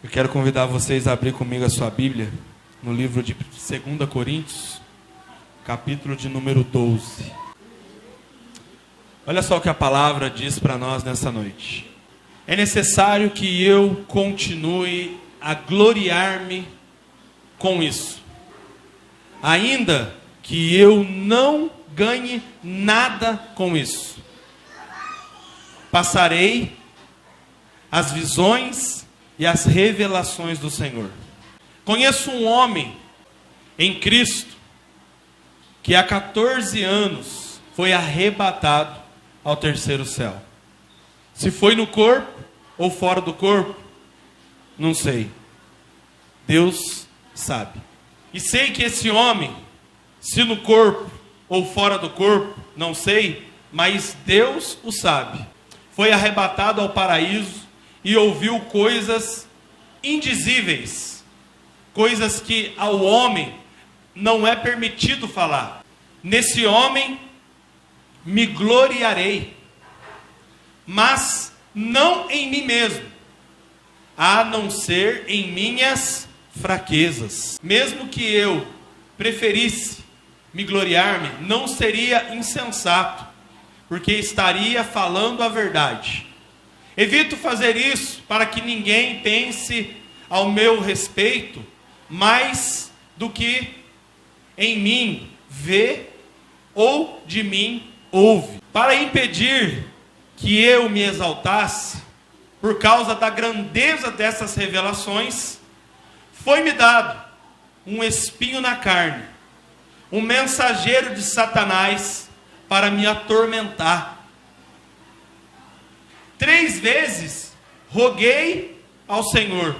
Eu quero convidar vocês a abrir comigo a sua Bíblia no livro de 2 Coríntios, capítulo de número 12. Olha só o que a palavra diz para nós nessa noite. É necessário que eu continue a gloriar-me com isso, ainda que eu não ganhe nada com isso. Passarei as visões e as revelações do Senhor. Conheço um homem em Cristo que há 14 anos foi arrebatado ao terceiro céu. Se foi no corpo ou fora do corpo, não sei. Deus sabe. E sei que esse homem, se no corpo ou fora do corpo, não sei, mas Deus o sabe. Foi arrebatado ao paraíso e ouviu coisas indizíveis, coisas que ao homem não é permitido falar. Nesse homem me gloriarei, mas não em mim mesmo, a não ser em minhas fraquezas. Mesmo que eu preferisse me gloriar-me, não seria insensato, porque estaria falando a verdade. Evito fazer isso para que ninguém pense ao meu respeito mais do que em mim vê ou de mim ouve. Para impedir que eu me exaltasse, por causa da grandeza dessas revelações, foi-me dado um espinho na carne, um mensageiro de Satanás para me atormentar. 3 vezes roguei ao Senhor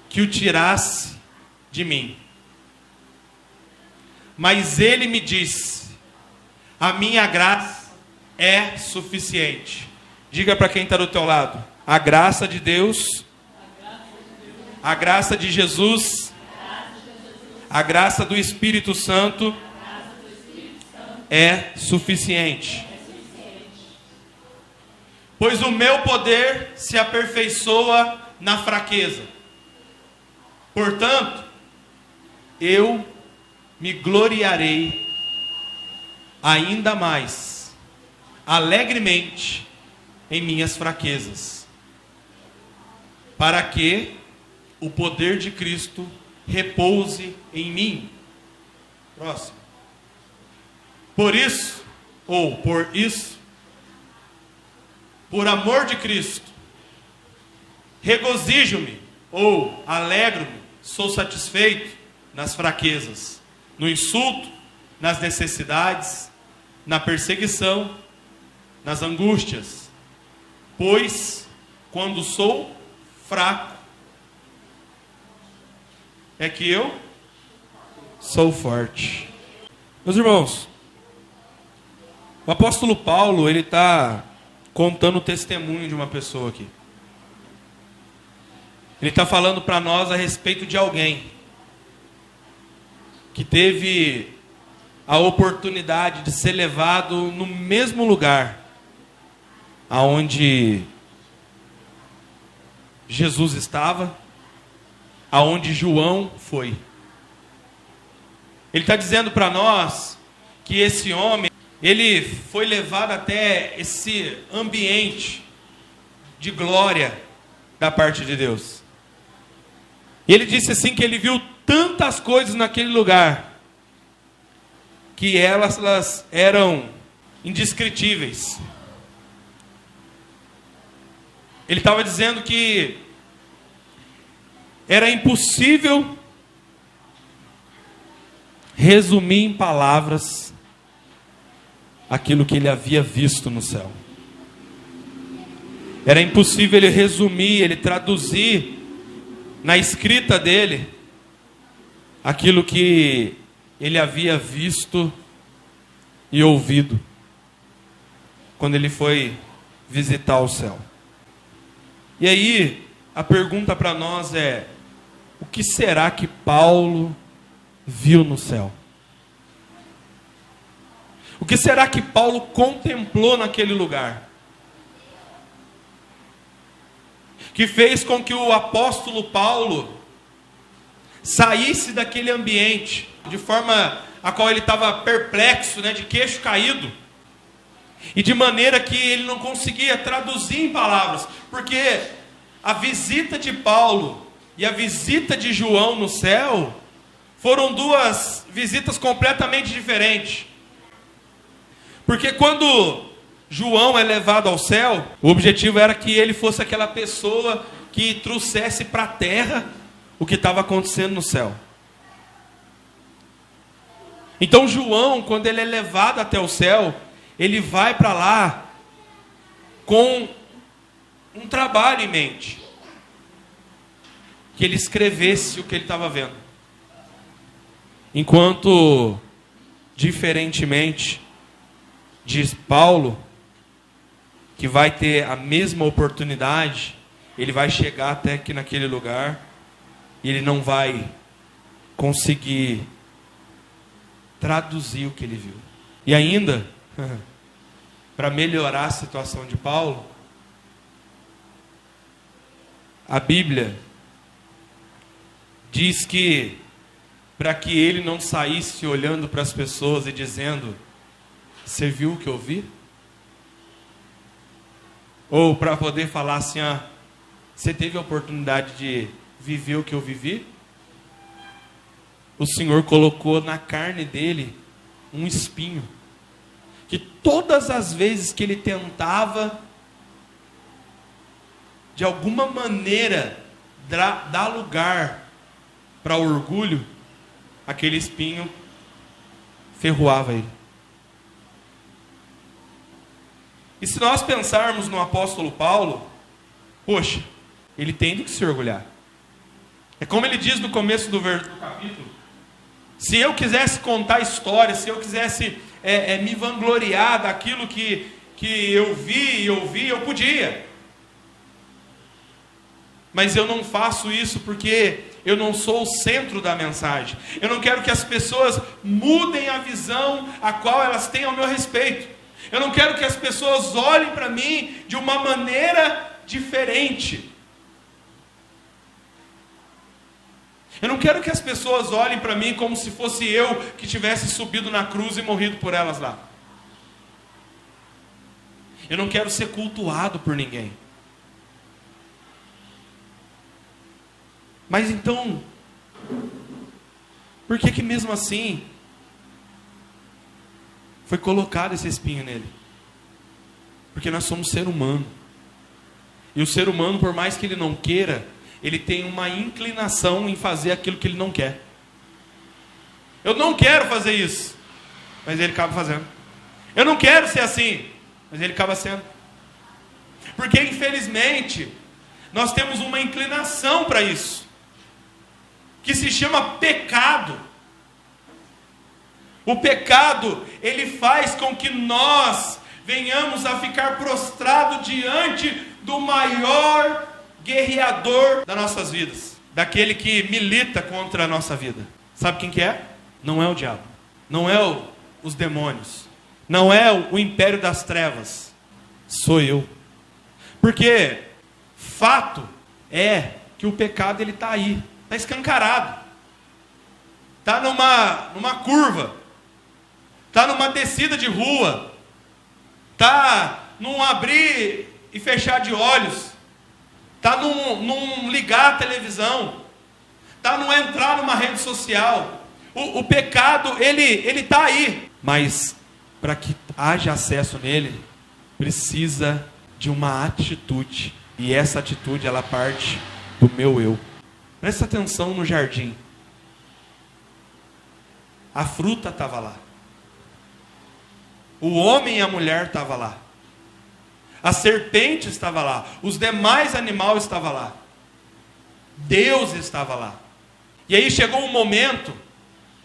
que o tirasse de mim. Mas ele me disse: a minha graça é suficiente. Diga para quem está do teu lado: a graça de Deus, a graça de Jesus, a graça do Espírito Santo é suficiente. Pois o meu poder se aperfeiçoa na fraqueza. Portanto, eu me gloriarei ainda mais, alegremente, em minhas fraquezas, para que o poder de Cristo repouse em mim. Próximo. Por isso, por amor de Cristo, regozijo-me, ou alegro-me, sou satisfeito nas fraquezas, no insulto, nas necessidades, na perseguição, nas angústias, pois quando sou fraco, é que eu sou forte. Meus irmãos, o apóstolo Paulo, ele está contando o testemunho de uma pessoa aqui. Ele está falando para nós a respeito de alguém que teve a oportunidade de ser levado no mesmo lugar aonde Jesus estava, aonde João foi. Ele está dizendo para nós que esse homem, ele foi levado até esse ambiente de glória da parte de Deus. E ele disse assim que ele viu tantas coisas naquele lugar que elas eram indescritíveis. Ele estava dizendo que era impossível resumir em palavras aquilo que ele havia visto no céu. Era impossível ele resumir, ele traduzir na escrita dele aquilo que ele havia visto e ouvido quando ele foi visitar o céu. E aí, a pergunta para nós é: o que será que Paulo viu no céu? O que será que Paulo contemplou naquele lugar? que fez com que o apóstolo Paulo saísse daquele ambiente, de forma a qual ele estava perplexo, de queixo caído, e de maneira que ele não conseguia traduzir em palavras, porque a visita de Paulo e a visita de João no céu foram duas visitas completamente diferentes. Porque quando João é levado ao céu, o objetivo era que ele fosse aquela pessoa que trouxesse para a terra o que estava acontecendo no céu. Então João, quando ele é levado até o céu, ele vai para lá com um trabalho em mente, que ele escrevesse o que ele estava vendo. Enquanto, diferentemente de Paulo, que vai ter a mesma oportunidade, ele vai chegar até aqui naquele lugar, e ele não vai conseguir traduzir o que ele viu. E ainda, para melhorar a situação de Paulo, a Bíblia diz que, para que ele não saísse olhando para as pessoas e dizendo: você viu o que eu vi? Ou para poder falar assim: você teve a oportunidade de viver o que eu vivi? O Senhor colocou na carne dele um espinho, que todas as vezes que ele tentava, de alguma maneira, dar lugar para orgulho, aquele espinho ferroava ele. E se nós pensarmos no apóstolo Paulo, poxa, ele tem do que se orgulhar. É como ele diz no começo do capítulo: se eu quisesse contar histórias, se eu quisesse me vangloriar daquilo que eu vi e ouvi, eu podia. Mas eu não faço isso porque eu não sou o centro da mensagem. Eu não quero que as pessoas mudem a visão a qual elas têm ao meu respeito. Eu não quero que as pessoas olhem para mim de uma maneira diferente. Eu não quero que as pessoas olhem para mim como se fosse eu que tivesse subido na cruz e morrido por elas lá. Eu não quero ser cultuado por ninguém. Mas então, por que mesmo assim foi colocado esse espinho nele? Porque nós somos ser humano. E o ser humano, por mais que ele não queira, ele tem uma inclinação em fazer aquilo que ele não quer. Eu não quero fazer isso, mas ele acaba fazendo. Eu não quero ser assim, mas ele acaba sendo. Porque infelizmente nós temos uma inclinação para isso, que se chama pecado. O pecado, ele faz com que nós venhamos a ficar prostrados diante do maior guerreador das nossas vidas, daquele que milita contra a nossa vida. Sabe quem que é? Não é o diabo, não é os demônios, não é o império das trevas, sou eu. Porque fato é que o pecado, ele está aí, está escancarado, está numa curva, está numa descida de rua, está num abrir e fechar de olhos, está num ligar a televisão, está num entrar numa rede social. O pecado, ele está aí, mas para que haja acesso nele, precisa de uma atitude, e essa atitude, ela parte do meu eu. Presta atenção no jardim. A fruta estava lá, o homem e a mulher estavam lá, a serpente estava lá, os demais animais estavam lá, Deus estava lá. E aí chegou um momento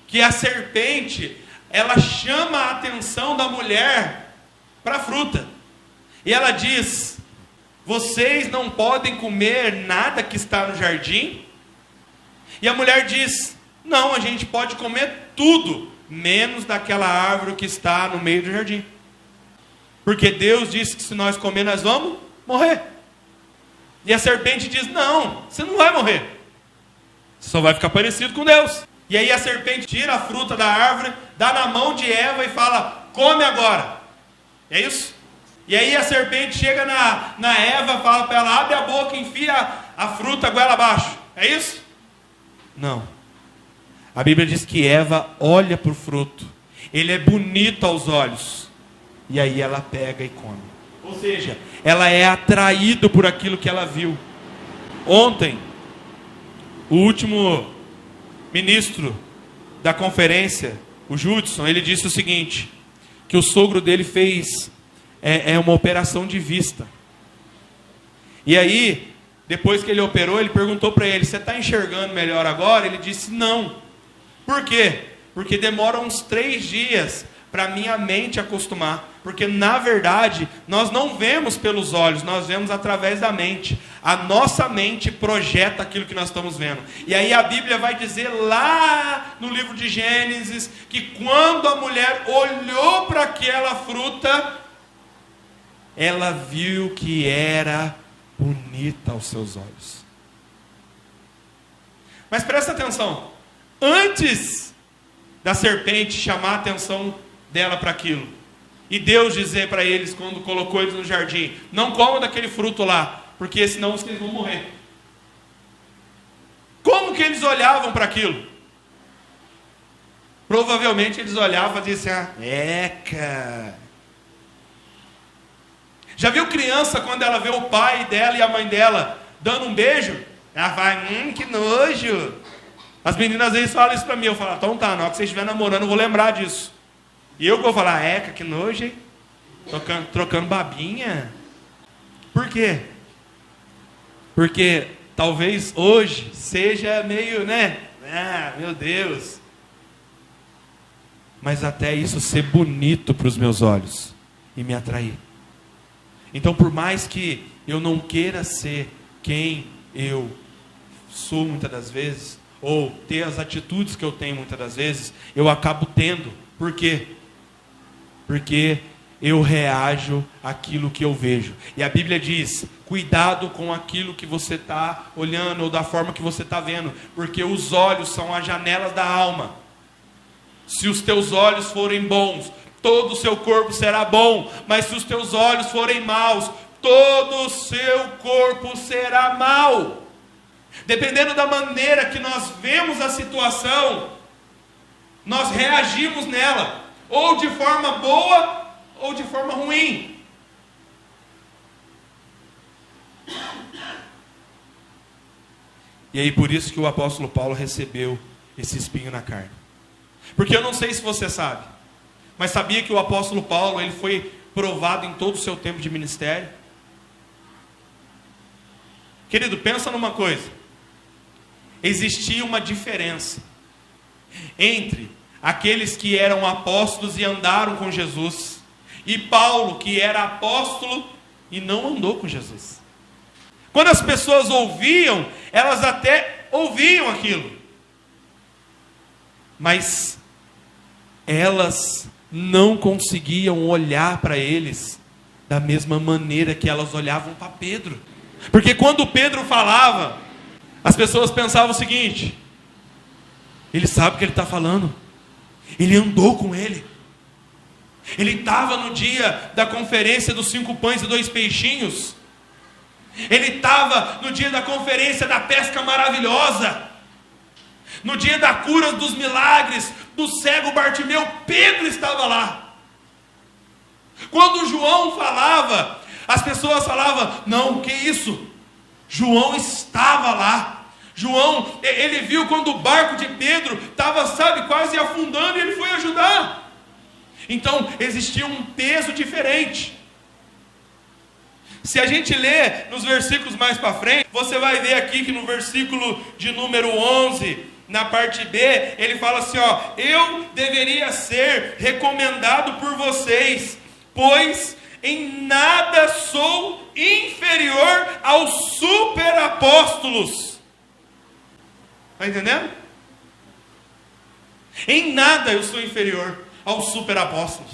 que a serpente, ela chama a atenção da mulher para a fruta, e ela diz: vocês não podem comer nada que está no jardim? E a mulher diz: não, a gente pode comer tudo, menos daquela árvore que está no meio do jardim. Porque Deus disse que se nós comer, nós vamos morrer. E a serpente diz: não, você não vai morrer. Você só vai ficar parecido com Deus. E aí a serpente tira a fruta da árvore, dá na mão de Eva e fala: come agora. É isso? E aí a serpente chega na Eva, fala para ela: abre a boca, enfia a fruta goela abaixo. É isso? Não. A Bíblia diz que Eva olha para o fruto. Ele é bonito aos olhos. E aí ela pega e come. Ou seja, ela é atraída por aquilo que ela viu. Ontem, o último ministro da conferência, o Judson, ele disse o seguinte: que o sogro dele fez uma operação de vista. E aí, depois que ele operou, ele perguntou para ele: você está enxergando melhor agora? Ele disse: não. Por quê? Porque demora uns 3 dias para minha mente acostumar. Porque na verdade, nós não vemos pelos olhos, nós vemos através da mente. A nossa mente projeta aquilo que nós estamos vendo. E aí a Bíblia vai dizer lá no livro de Gênesis, que quando a mulher olhou para aquela fruta, ela viu que era bonita aos seus olhos. Mas presta atenção, antes da serpente chamar a atenção dela para aquilo, e Deus dizer para eles, quando colocou eles no jardim: não comam daquele fruto lá, porque senão vocês vão morrer. Como que eles olhavam para aquilo? Provavelmente eles olhavam e diziam: eca. Já viu criança quando ela vê o pai dela e a mãe dela dando um beijo? Ela vai: que nojo. As meninas às vezes falam isso para mim. Eu falo: então tá, na hora que você estiver namorando eu vou lembrar disso. E eu vou falar: eca, que nojo, hein? Trocando babinha. Por quê? Porque talvez hoje seja meio, né? Ah, meu Deus. Mas até isso ser bonito para os meus olhos e me atrair. Então, por mais que eu não queira ser quem eu sou muitas das vezes, ou ter as atitudes que eu tenho muitas das vezes, eu acabo tendo. Por quê? Porque eu reajo àquilo que eu vejo. E a Bíblia diz: cuidado com aquilo que você está olhando, ou da forma que você está vendo, porque os olhos são as janelas da alma. Se os teus olhos forem bons, todo o seu corpo será bom. Mas se os teus olhos forem maus, todo o seu corpo será mau. Dependendo da maneira que nós vemos a situação, nós reagimos nela, ou de forma boa, ou de forma ruim. E aí por isso que o apóstolo Paulo recebeu esse espinho na carne. Porque eu não sei se você sabe, mas sabia que o apóstolo Paulo, ele foi provado em todo o seu tempo de ministério? Querido, pensa numa coisa. Existia uma diferença entre aqueles que eram apóstolos e andaram com Jesus, e Paulo, que era apóstolo e não andou com Jesus. Quando as pessoas ouviam, elas até ouviam aquilo, mas elas não conseguiam olhar para eles da mesma maneira que elas olhavam para Pedro. Porque quando Pedro falava, as pessoas pensavam o seguinte: ele sabe o que ele está falando, ele andou com ele, ele estava no dia da conferência dos 5 pães e 2 peixinhos, ele estava no dia da conferência da pesca maravilhosa, no dia da cura dos milagres, do cego Bartimeu. Pedro estava lá. Quando João falava, as pessoas falavam: não, que isso? João estava lá. João, ele viu quando o barco de Pedro estava, quase afundando, e ele foi ajudar. Então, existia um peso diferente. Se a gente ler nos versículos mais para frente, você vai ver aqui que no versículo de número 11, na parte B, ele fala assim, eu deveria ser recomendado por vocês, pois em nada sou inferior aos superapóstolos. Está entendendo? Em nada eu sou inferior aos superapóstolos.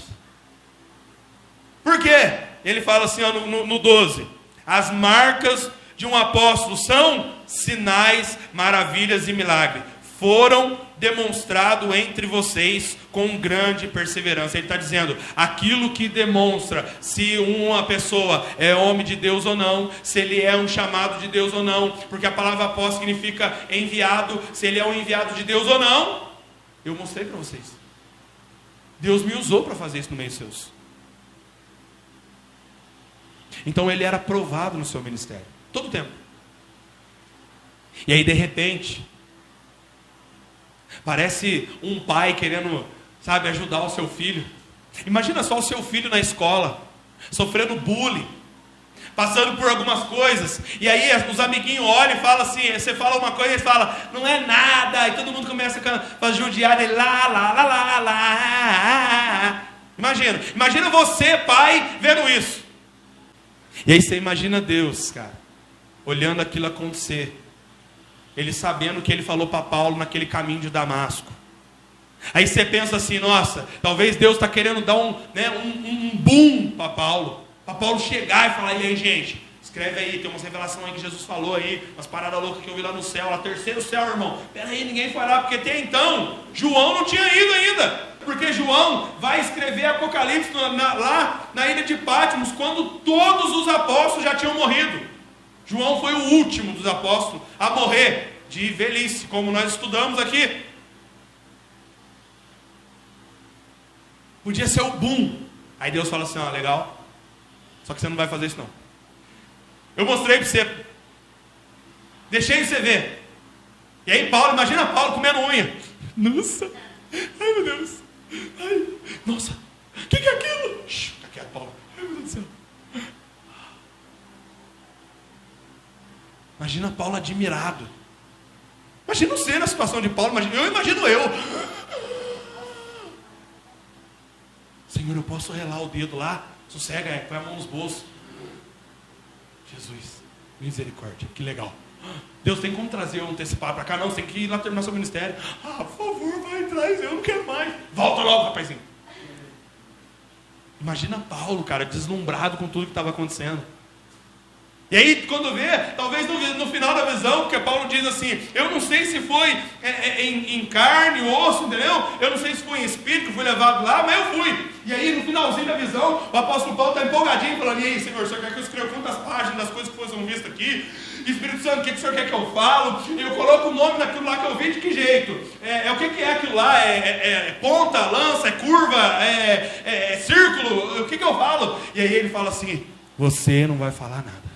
Por quê? Ele fala assim, no 12: as marcas de um apóstolo são sinais, maravilhas e milagres. Foram demonstrados entre vocês com grande perseverança. Ele está dizendo, aquilo que demonstra se uma pessoa é homem de Deus ou não, se ele é um chamado de Deus ou não, porque a palavra apóstolo significa enviado, se ele é um enviado de Deus ou não, eu mostrei para vocês. Deus me usou para fazer isso no meio seus. Então ele era provado no seu ministério, todo o tempo. E aí de repente, parece um pai querendo, sabe, ajudar o seu filho. Imagina só o seu filho na escola, sofrendo bullying, passando por algumas coisas, e aí os amiguinhos olham e falam assim, você fala uma coisa e eles falam, não é nada, e todo mundo começa a judiar ele, lá. Imagina você, pai, vendo isso. E aí você imagina Deus, cara, olhando aquilo acontecer, ele sabendo o que ele falou para Paulo naquele caminho de Damasco. Aí você pensa assim, nossa, talvez Deus está querendo dar um boom para Paulo chegar e falar, e aí gente, escreve aí, tem umas revelações aí que Jesus falou aí, umas paradas loucas que eu vi lá no céu, lá terceiro céu, irmão. Pera aí, ninguém foi lá, porque até então, João não tinha ido ainda. Porque João vai escrever Apocalipse lá na ilha de Patmos, quando todos os apóstolos já tinham morrido. João foi o último dos apóstolos a morrer de velhice, como nós estudamos aqui. Podia ser o boom. Aí Deus fala assim, ó, legal, só que você não vai fazer isso não. Eu mostrei para você, deixei você ver. E aí Paulo, imagina Paulo comendo unha. Nossa, ai meu Deus, ai, nossa, o que é aquilo? Fica quieto, Paulo, ai meu Deus do céu. Imagina Paulo admirado. Imagina você na situação de Paulo, eu imagino eu. Senhor, eu posso relar o dedo lá? Sossega, põe a mão nos bolsos. Jesus, misericórdia, que legal. Deus tem como trazer eu antecipado para cá? Não, você tem que ir lá terminar seu ministério. Por favor, vai atrás, eu não quero mais. Volta logo, rapazinho. Imagina Paulo, cara, deslumbrado com tudo que estava acontecendo. E aí, quando vê, talvez no final da visão, porque Paulo diz assim, eu não sei se foi em carne, osso, entendeu? Eu não sei se foi em espírito que fui levado lá, mas eu fui. E aí, no finalzinho da visão, o apóstolo Paulo está empolgadinho, falando, e aí, Senhor, o Senhor quer que eu escreva quantas páginas das coisas que foram vistas aqui? Espírito Santo, o que o Senhor quer que eu falo? Eu coloco o nome naquilo lá que eu vi, de que jeito? O que é aquilo lá? É ponta, lança, é curva, é círculo? O que eu falo? E aí ele fala assim, você não vai falar nada.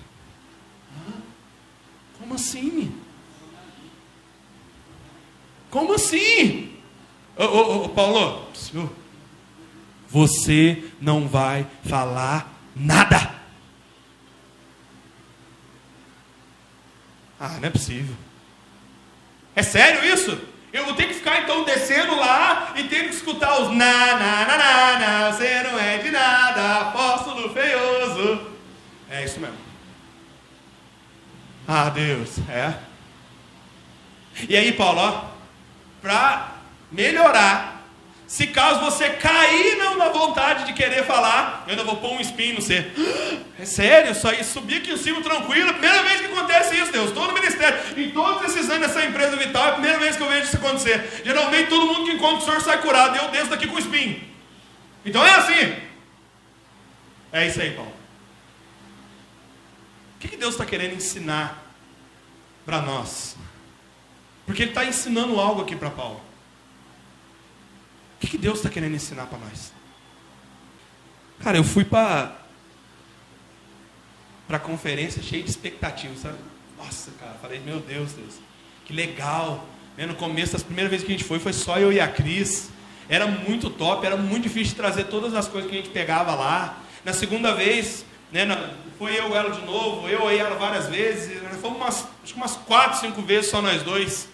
Como assim? Como assim? Paulo, você não vai falar nada. Não é possível. É sério isso? Eu vou ter que ficar então descendo lá e tendo que escutar os você não é de nada, apóstolo feioso. É isso mesmo. Deus, E aí, Paulo, para melhorar, se caso você cair na vontade de querer falar, eu ainda vou pôr um espinho no você. É sério, só ir subir aqui em cima tranquilo, primeira vez que acontece isso, Deus, estou no ministério, em todos esses anos nessa empresa vital, é a primeira vez que eu vejo isso acontecer. Geralmente todo mundo que encontra o Senhor sai curado, eu desço daqui com espinho. Então é assim. É isso aí, Paulo. O que Deus está querendo ensinar para nós? Porque Ele está ensinando algo aqui para Paulo. O que Deus está querendo ensinar para nós? Cara, eu fui para a conferência cheio de expectativas, sabe? Nossa, cara, falei, meu Deus, que legal. No começo, as primeiras vezes que a gente foi só eu e a Cris. Era muito top, era muito difícil de trazer todas as coisas que a gente pegava lá. Na segunda vez, foi eu e ela de novo, eu e ela várias vezes, fomos acho que umas 4, 5 vezes só nós dois,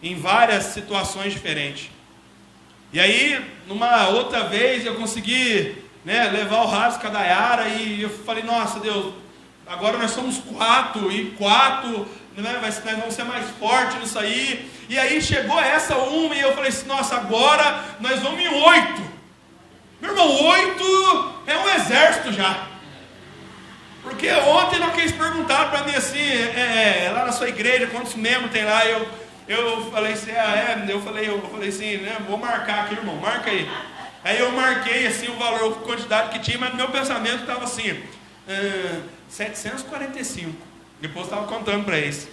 em várias situações diferentes. E aí, numa outra vez, eu consegui levar o Rasca da Yara, e eu falei, nossa Deus, agora nós somos 4, nós vamos ser mais fortes nisso aí. E aí chegou essa uma, e eu falei assim, nossa, agora nós vamos em 8. Meu irmão, 8 é um exército já. Porque ontem não quis perguntar para mim assim, lá na sua igreja, quantos membros tem lá? Eu falei assim, eu falei assim, né, vou marcar aqui, irmão, marca aí. Aí eu marquei assim o valor, a quantidade que tinha, mas meu pensamento estava assim, 745. Depois eu estava contando para eles.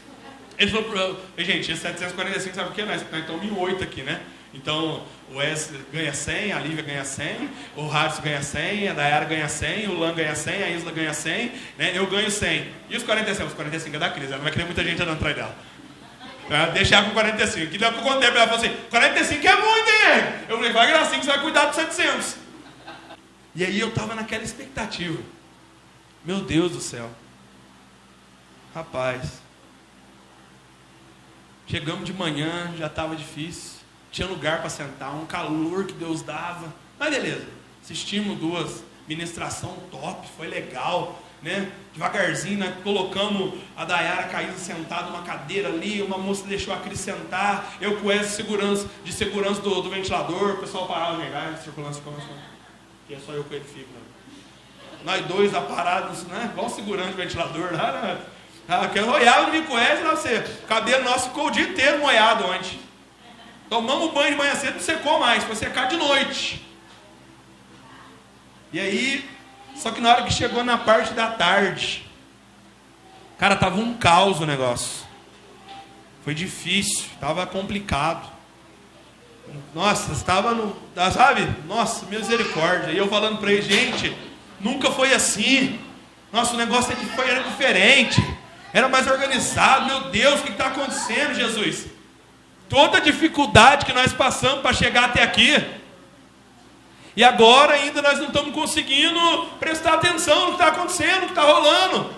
Ele falou, gente, 745, sabe o que? Nós estamos em 8 aqui, né? Então, o Wes ganha 100, a Lívia ganha 100, o Harris ganha 100, a Dayara ganha 100, o Lan ganha 100, a Isla ganha 100, né? Eu ganho 100. E os 45? Os 45 é da Cris, ela não vai querer muita gente andando atrás dela. Deixar com 45. Que dá para eu contei para ela, falou assim, 45 é muito, hein? Eu falei, vai gracinha que você vai cuidar dos 700. E aí eu estava naquela expectativa. Meu Deus do céu. Rapaz. Chegamos de manhã, já estava difícil. Tinha lugar para sentar, um calor que Deus dava. Mas beleza, assistimos 2 ministração top, foi legal, né? Devagarzinho, né? Colocamos a Dayara Caísa sentada numa cadeira ali, uma moça deixou a Cris sentar, eu com essa de segurança do ventilador, o pessoal parava, né? Circulância, que é só eu com ele fico, né? Nós 2 aparados, né? Igual segurando o ventilador lá, né? Aquele olhava no Mico Wes, lá você. O cabelo nosso ficou o dia inteiro molhado ontem. Tomamos banho de manhã cedo, não secou mais, foi secar de noite. E aí, só que na hora que chegou na parte da tarde, cara, tava um caos o negócio. Foi difícil, tava complicado. Nossa, estava sabe? Nossa, misericórdia. E eu falando para ele, gente, nunca foi assim. Nossa, o negócio era diferente. Era mais organizado. Meu Deus, o que está acontecendo, Jesus? Toda a dificuldade que nós passamos para chegar até aqui. E agora ainda nós não estamos conseguindo prestar atenção no que está acontecendo, no que está rolando.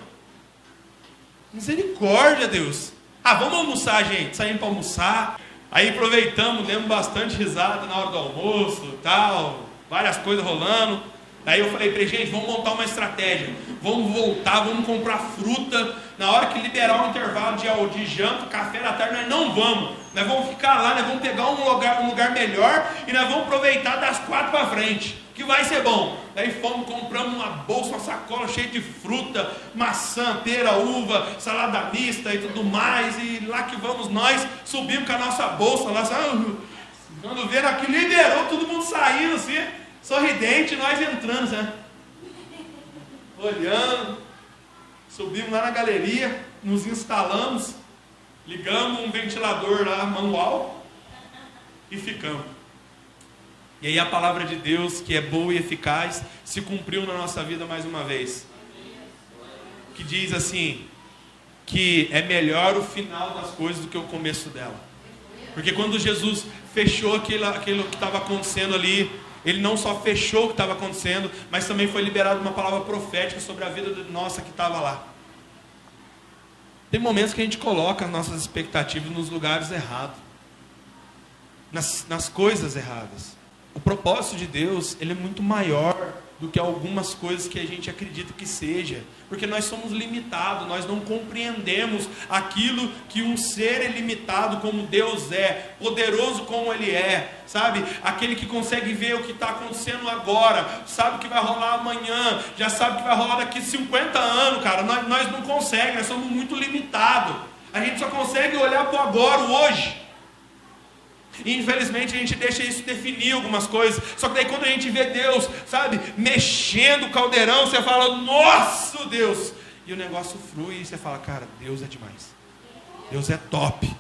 Misericórdia, Deus. Vamos almoçar, gente. Saímos para almoçar. Aí aproveitamos, demos bastante risada na hora do almoço, tal. Várias coisas rolando. Daí eu falei para ele, gente, vamos montar uma estratégia. Vamos voltar, vamos comprar fruta. Na hora que liberar o intervalo de janta, café da tarde, nós não vamos. Nós vamos ficar lá, nós vamos pegar um lugar melhor e nós vamos aproveitar das 4 para frente, que vai ser bom. Daí fomos, compramos uma bolsa, uma sacola cheia de fruta, maçã, pera, uva, salada mista e tudo mais. E lá que vamos nós, subimos com a nossa bolsa lá, sabe? Quando vieram aqui, liberou, todo mundo saindo assim, sorridente, nós entrando, né? Olhando, subimos lá na galeria, nos instalamos, ligamos um ventilador lá manual e ficamos. E aí a palavra de Deus, que é boa e eficaz, se cumpriu na nossa vida mais uma vez. Que diz assim, que é melhor o final das coisas do que o começo dela. Porque quando Jesus fechou aquilo que estava acontecendo ali, Ele não só fechou o que estava acontecendo, mas também foi liberada uma palavra profética sobre a vida nossa que estava lá. Tem momentos que a gente coloca as nossas expectativas nos lugares errados, nas coisas erradas. O propósito de Deus, ele é muito maior do que algumas coisas que a gente acredita que seja, porque nós somos limitados, nós não compreendemos aquilo que um ser ilimitado como Deus é, poderoso como Ele é, sabe? Aquele que consegue ver o que está acontecendo agora, sabe o que vai rolar amanhã, já sabe o que vai rolar daqui 50 anos, cara. Nós não conseguimos, nós somos muito limitados. A gente só consegue olhar para o agora, o hoje. E infelizmente a gente deixa isso definir algumas coisas. Só que daí quando a gente vê Deus, sabe, mexendo o caldeirão, você fala, nossa Deus, e o negócio flui e você fala, cara, Deus é demais, Deus é top.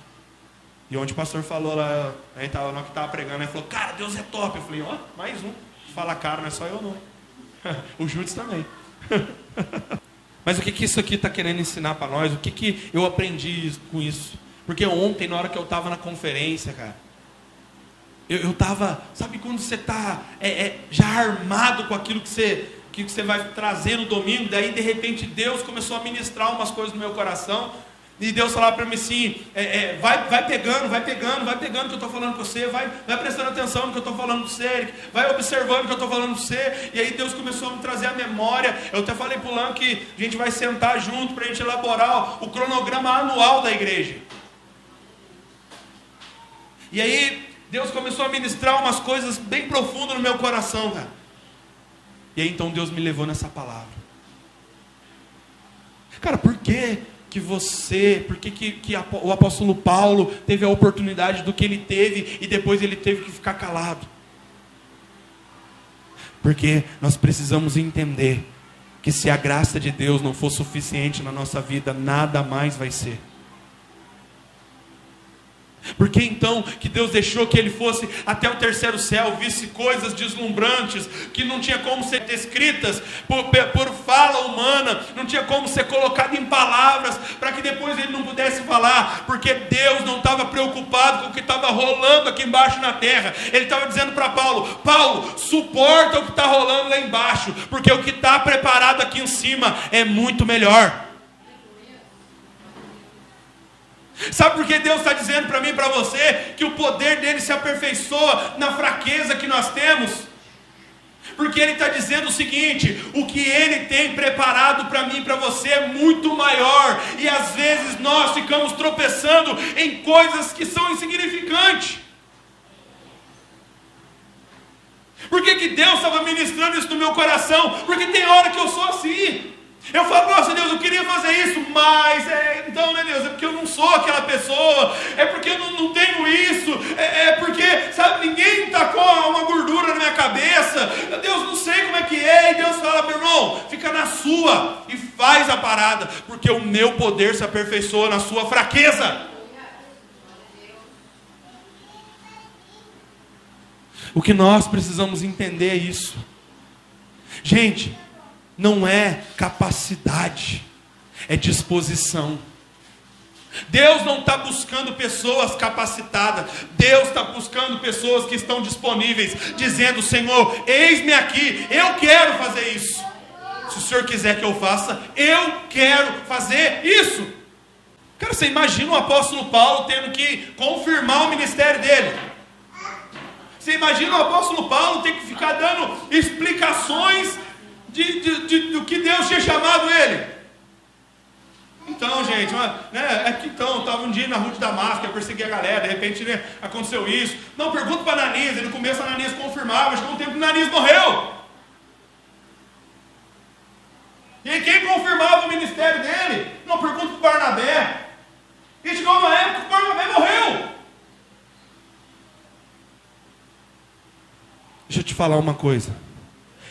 E onde o pastor falou lá, a gente estava na que estava pregando, ele falou, cara, Deus é top. Eu falei, ó, mais um. Fala, cara, não é só eu não. O Júdice também. Mas o que isso aqui está querendo ensinar para nós? O que eu aprendi com isso? Porque ontem, na hora que eu estava na conferência, cara, eu estava, sabe quando você está já armado com aquilo que você vai trazer no domingo, daí de repente Deus começou a ministrar umas coisas no meu coração, e Deus falava para mim assim, vai pegando o que eu estou falando com você, vai prestando atenção no que eu estou falando com você, vai observando o que eu estou falando com você. E aí Deus começou a me trazer a memória. Eu até falei para o Lan que a gente vai sentar junto para a gente elaborar o cronograma anual da igreja. E aí Deus começou a ministrar umas coisas bem profundas no meu coração, cara. E aí então Deus me levou nessa palavra. Cara, por que o apóstolo Paulo teve a oportunidade do que ele teve e depois ele teve que ficar calado? Porque nós precisamos entender que se a graça de Deus não for suficiente na nossa vida, nada mais vai ser. Por que então que Deus deixou que ele fosse até o terceiro céu, visse coisas deslumbrantes, que não tinha como ser descritas por fala humana, não tinha como ser colocado em palavras, para que depois ele não pudesse falar, porque Deus não estava preocupado com o que estava rolando aqui embaixo na terra. Ele estava dizendo para Paulo: Paulo, suporta o que está rolando lá embaixo, porque o que está preparado aqui em cima é muito melhor. Sabe por que Deus está dizendo para mim e para você que o poder dele se aperfeiçoa na fraqueza que nós temos? Porque ele está dizendo o seguinte: o que ele tem preparado para mim e para você é muito maior, e às vezes nós ficamos tropeçando em coisas que são insignificantes. Por que Deus estava ministrando isso no meu coração? Porque tem hora que eu sou assim. Eu falo: nossa Deus, eu queria fazer isso, mas então, né, Deus, é porque eu não sou aquela pessoa, é porque eu não tenho isso, é porque, sabe, ninguém tacou uma gordura na minha cabeça, Deus, não sei como é que é. E Deus fala: meu irmão, fica na sua e faz a parada, porque o meu poder se aperfeiçoa na sua fraqueza. O que nós precisamos entender é isso. Gente, não é capacidade, é disposição. Deus não está buscando pessoas capacitadas. Deus está buscando pessoas que estão disponíveis, dizendo: Senhor, eis-me aqui, eu quero fazer isso. Se o Senhor quiser que eu faça, eu quero fazer isso. Cara, você imagina o apóstolo Paulo tendo que confirmar o ministério dele? Você imagina o apóstolo Paulo ter que ficar dando explicações do que Deus tinha chamado ele? Então, gente, eu estava um dia na rua de Damasco, eu persegui a galera, de repente, né, aconteceu isso. Não, pergunta para Ananias. No começo Ananias confirmava, chegou um tempo que Ananias morreu. E aí, quem confirmava o ministério dele? Não, pergunta para Barnabé. E chegou uma época que o Barnabé morreu. Deixa eu te falar uma coisa.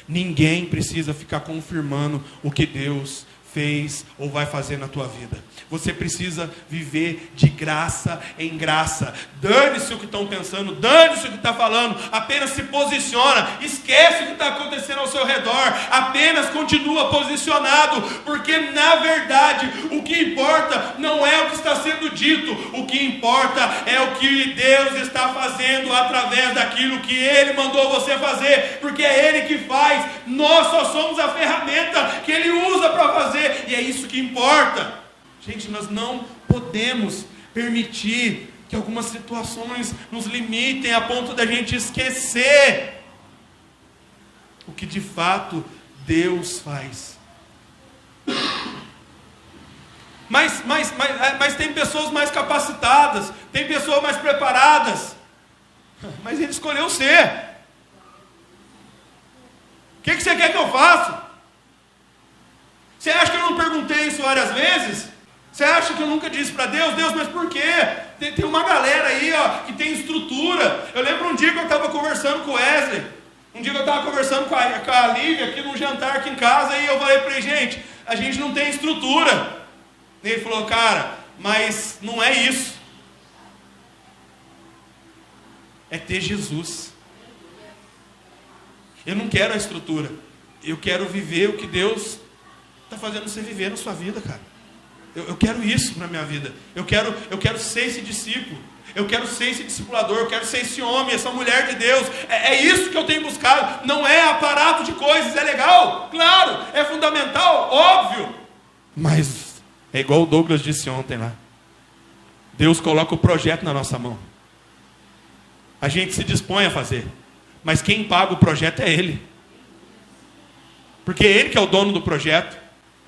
Ninguém precisa ficar confirmando o que Deus fez ou vai fazer na tua vida. Você precisa viver de graça em graça. Dane-se o que estão pensando, dane-se o que está falando. Apenas se posiciona. Esquece o que está acontecendo ao seu redor. Apenas continua posicionado. Porque na verdade o que importa não é o que está sendo dito. O que importa é o que Deus está fazendo através daquilo que Ele mandou você fazer. Porque é Ele que faz. Nós só somos a ferramenta que Ele usa para fazer. E é isso que importa. Gente, nós não podemos permitir que algumas situações nos limitem a ponto da gente esquecer o que de fato Deus faz. Mas tem pessoas mais capacitadas, tem pessoas mais preparadas, mas Ele escolheu ser. O que você quer que eu faça? Você acha que eu não perguntei isso várias vezes? Você acha que eu nunca disse para Deus: Deus, mas por quê? Tem uma galera aí, que tem estrutura. Eu lembro um dia que eu estava conversando com o Wesley. Um dia que eu estava conversando com a Lívia aqui num jantar aqui em casa. E eu falei para ele: gente, a gente não tem estrutura. E ele falou: cara, mas não é isso. É ter Jesus. Eu não quero a estrutura. Eu quero viver o que Deus está fazendo você viver na sua vida, cara. Eu quero isso na minha vida. Eu quero ser esse discípulo. Eu quero ser esse discipulador. Eu quero ser esse homem, essa mulher de Deus. É isso que eu tenho buscado. Não é aparato de coisas. É legal, claro. É fundamental, óbvio. Mas é igual o Douglas disse ontem lá. Deus coloca o projeto na nossa mão. A gente se dispõe a fazer. Mas quem paga o projeto é Ele. Porque é Ele que é o dono do projeto.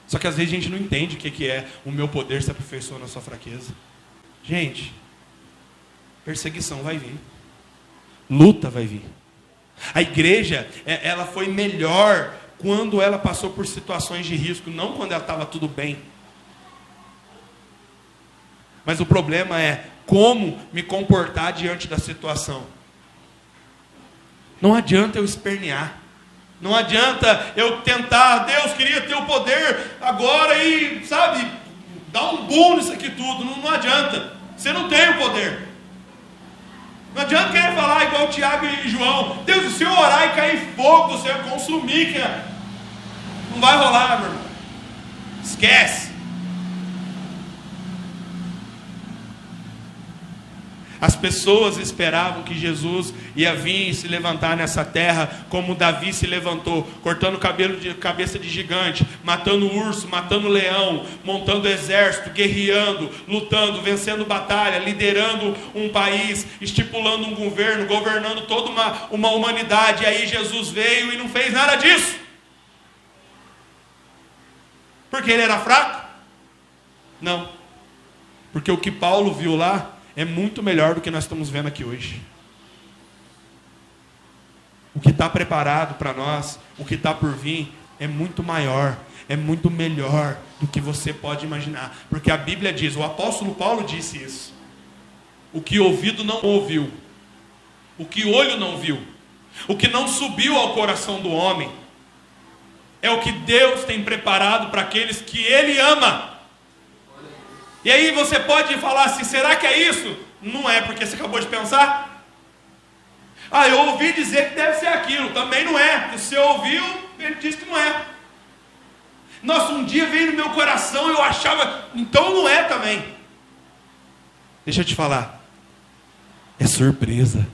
Só que às vezes a gente não entende o que é o meu poder se aperfeiçoa na sua fraqueza. Gente, perseguição vai vir. Luta vai vir. A igreja, ela foi melhor quando ela passou por situações de risco, não quando ela estava tudo bem. Mas o problema é como me comportar diante da situação. Não adianta eu espernear. Não adianta eu tentar, Deus queria ter o poder agora e, sabe, dar um boom nisso aqui tudo. Não adianta. Você não tem o poder. Não adianta querer falar igual Tiago e João. Deus, se eu orar e cair fogo, se eu consumir, não vai rolar, meu irmão. Esquece. As pessoas esperavam que Jesus ia vir e se levantar nessa terra como Davi se levantou, cortando cabelo de cabeça de gigante, matando urso, matando leão, montando exército, guerreando, lutando, vencendo batalha, liderando um país, estipulando um governo, governando toda uma humanidade. E aí Jesus veio e não fez nada disso. Porque ele era fraco? Não. Porque o que Paulo viu lá é muito melhor do que nós estamos vendo aqui hoje. O que está preparado para nós, o que está por vir, é muito maior, é muito melhor do que você pode imaginar. Porque a Bíblia diz, o apóstolo Paulo disse isso: o que ouvido não ouviu, o que olho não viu, o que não subiu ao coração do homem, é o que Deus tem preparado para aqueles que Ele ama. E aí você pode falar assim, será que é isso? Não é, porque você acabou de pensar. Ah, eu ouvi dizer que deve ser aquilo. Também não é, porque você ouviu, ele disse que não é. Nossa, um dia veio no meu coração, eu achava, então não é também. Deixa eu te falar, é surpresa.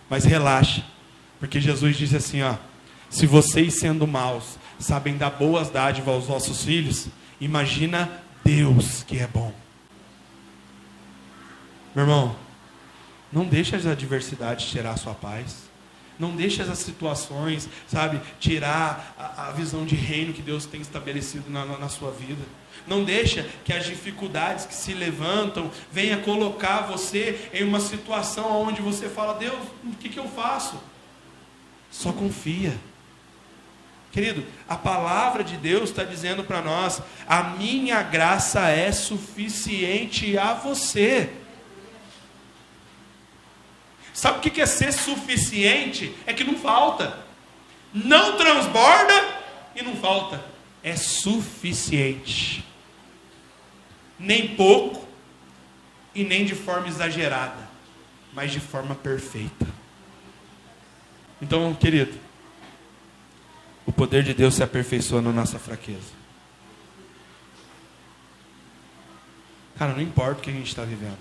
Mas relaxa, porque Jesus disse assim, ó: se vocês sendo maus sabem dar boas dádivas aos vossos filhos, imagina Deus que é bom. Meu irmão, não deixe as adversidades tirar a sua paz. Não deixe as situações, sabe, tirar a visão de reino que Deus tem estabelecido na sua vida. Não deixa que as dificuldades que se levantam venham colocar você em uma situação onde você fala, Deus, o que eu faço? Só confia. Querido, a palavra de Deus está dizendo para nós, a minha graça é suficiente a você. Sabe o que é ser suficiente? É que não falta. Não transborda e não falta. É suficiente. Nem pouco e nem de forma exagerada, mas de forma perfeita. Então, querido, o poder de Deus se aperfeiçoa na nossa fraqueza. Cara, não importa o que a gente está vivendo.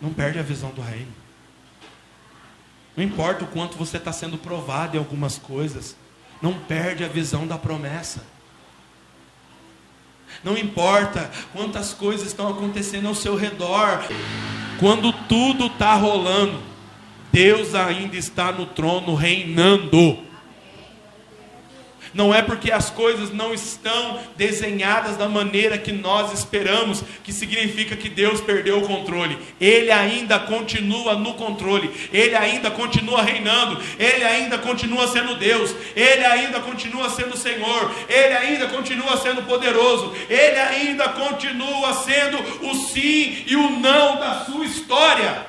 Não perde a visão do reino. Não importa o quanto você está sendo provado em algumas coisas. Não perde a visão da promessa. Não importa quantas coisas estão acontecendo ao seu redor. Quando tudo está rolando, Deus ainda está no trono reinando. Não é porque as coisas não estão desenhadas da maneira que nós esperamos, que significa que Deus perdeu o controle. Ele ainda continua no controle. Ele ainda continua reinando. Ele ainda continua sendo Deus. Ele ainda continua sendo Senhor. Ele ainda continua sendo poderoso. Ele ainda continua sendo o sim e o não da sua história.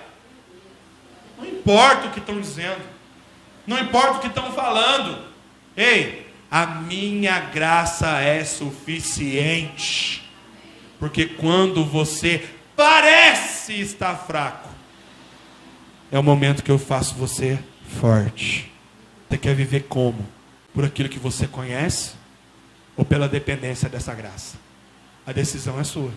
Não importa o que estão dizendo. Não importa o que estão falando. Ei, a minha graça é suficiente. Porque quando você parece estar fraco, é o momento que eu faço você forte. Você quer viver como? Por aquilo que você conhece? Ou pela dependência dessa graça? A decisão é sua.